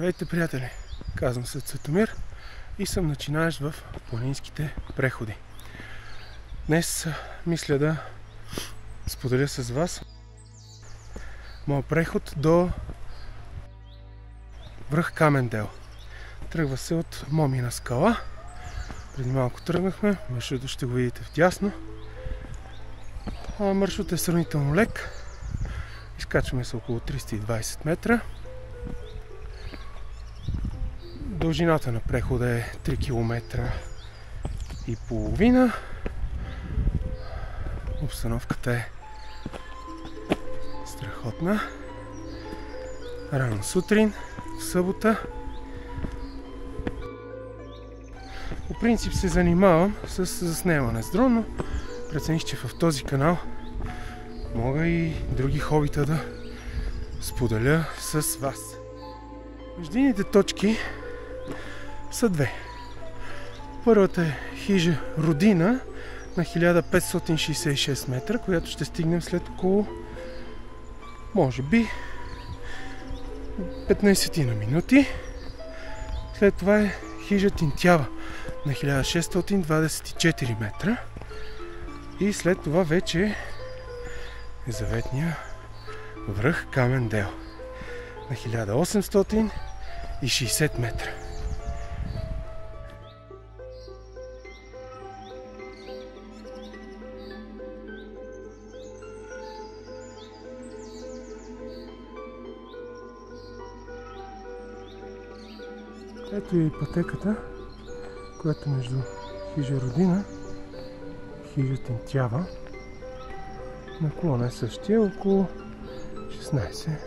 Здравейте, приятели! Казвам се Цветомир и съм начинаещ в планинските преходи. Днес мисля да споделя с вас моят преход до връх Камен дел. Тръгва се от Момина скала. Преди малко тръгнахме, маршрута ще го видите вдясно. Маршрут е сравнително лек. Изкачваме се около 320 метра. Дължината на прехода е 3 км и половина. Обстановката е страхотна. Рано сутрин, в събота. По принцип се занимавам с заснемане с дрон, но прецених, че в този канал мога и други хобита да споделя с вас. Междинните точки са две. Първата е хижа Родина на 1566 метра, която ще стигнем след около, може би, 15 на минути. След това е хижа Тинтява на 1624 метра. И след това вече е заветния връх Камен дел на 1860 метра. Ето и пътеката, която между хижа Родина и хижа Тинтява. Наклона е същия, около 16-18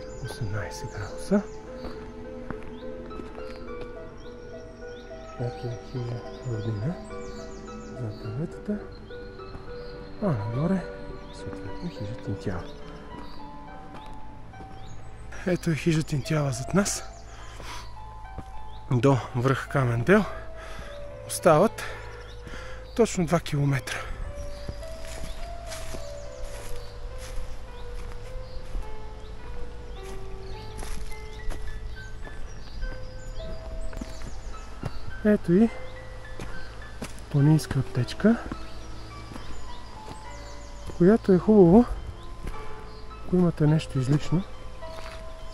градуса. Ето е хижа Родина за паветата, а нагоре съответно хижа Тинтява. Ето е хижа Тинтява зад нас. До връх Камен дел остават точно 2 км. Ето и планинска аптечка, която е хубаво, ако имате нещо излишно,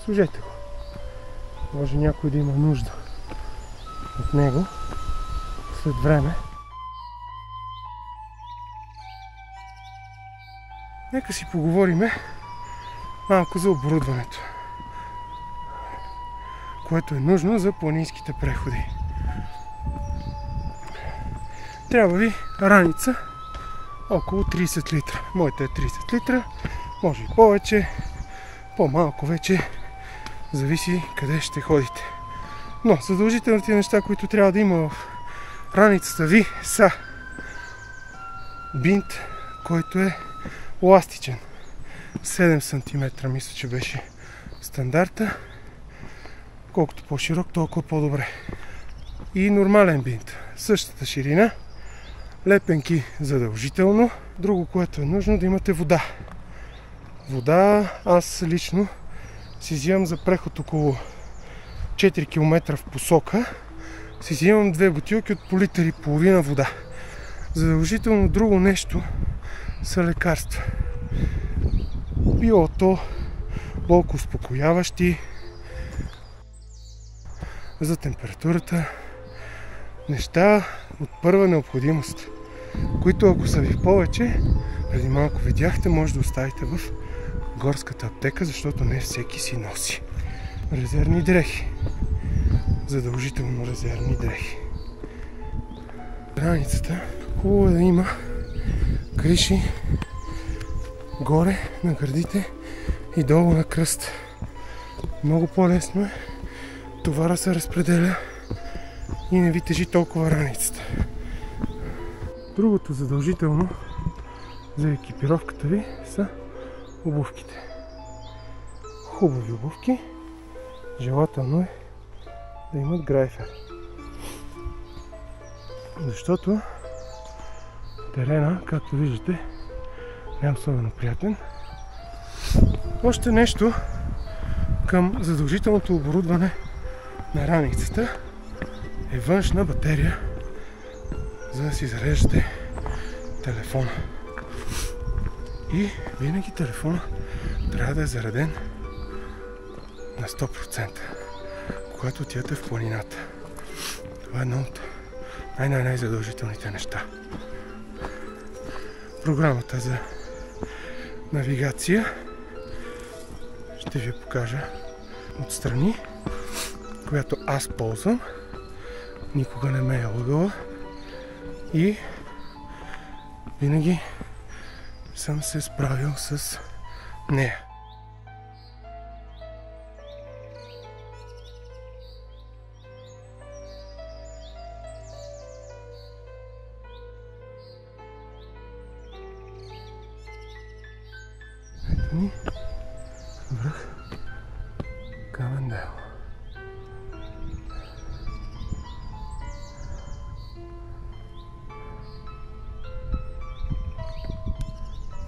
сложете го. Може някой да има нужда от него след време. Нека си поговориме малко за оборудването, което е нужно за планинските преходи. Трябва ви раница около 30 литра. Моята е 30 литра, може и повече, по-малко вече, зависи къде ще ходите. Но задължителните неща, които трябва да има в раницата ви, са бинт, който е еластичен. 7 см мисля, че беше стандарта. Колкото по-широк, толкова по-добре. И нормален бинт. Същата ширина. Лепенки задължително. Друго, което е нужно, да имате вода. Вода аз лично си взимам за преход около 4 км в посока. Си взимам 2 бутилки от по литър и половина вода. Задължително друго нещо са лекарства. Било то болко успокояващи, за температурата, неща от първа необходимост, които ако са ви повече, преди малко видяхте, може да оставите в горската аптека, защото не всеки си носи. Резервни дрехи. Задължително резервни дрехи. Раницата хубаво е да има криши горе на гърдите и долу на кръст. Много по-лесно е. Товара се разпределя и не ви тежи толкова раницата. Другото задължително за екипировката ви са обувките. Хубави обувки. Желателно е да имат грайфер. Защото терена, както виждате, не е особено приятен. Още нещо към задължителното оборудване на раницата е външна батерия, за да си зареждате телефона. И винаги телефона трябва да е зареден на 100%, когато отидете в планината. Това е едно от най-задължителните неща. Програмата за навигация ще ви покажа отстрани, която аз ползвам. Никога не ме е лъгала и винаги съм се справил с нея. Ето ни връх Камен Дело.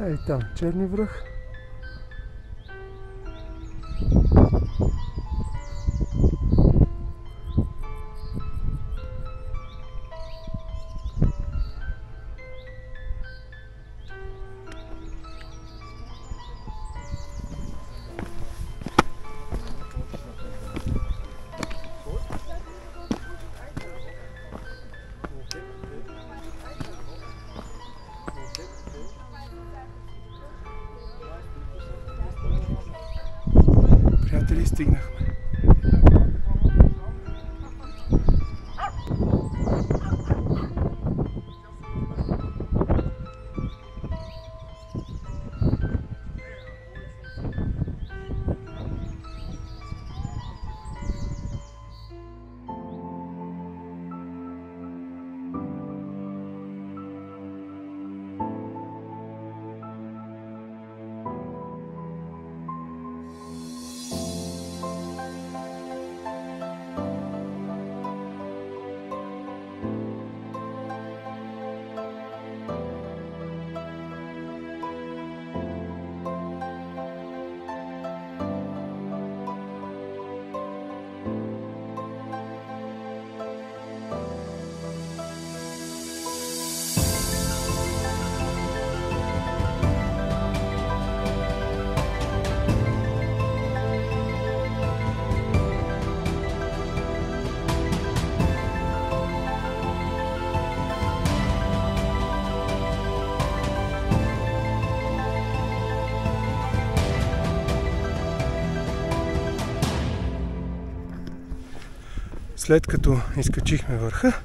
Ей там Черни връх. Приятели, стигнахме. След като изкачихме върха,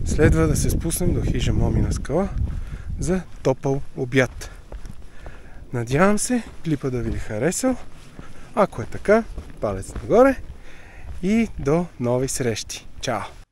следва да се спуснем до хижа Момина скала за топъл обяд. Надявам се клипа да ви е харесал. Ако е така, палец нагоре и до нови срещи. Чао!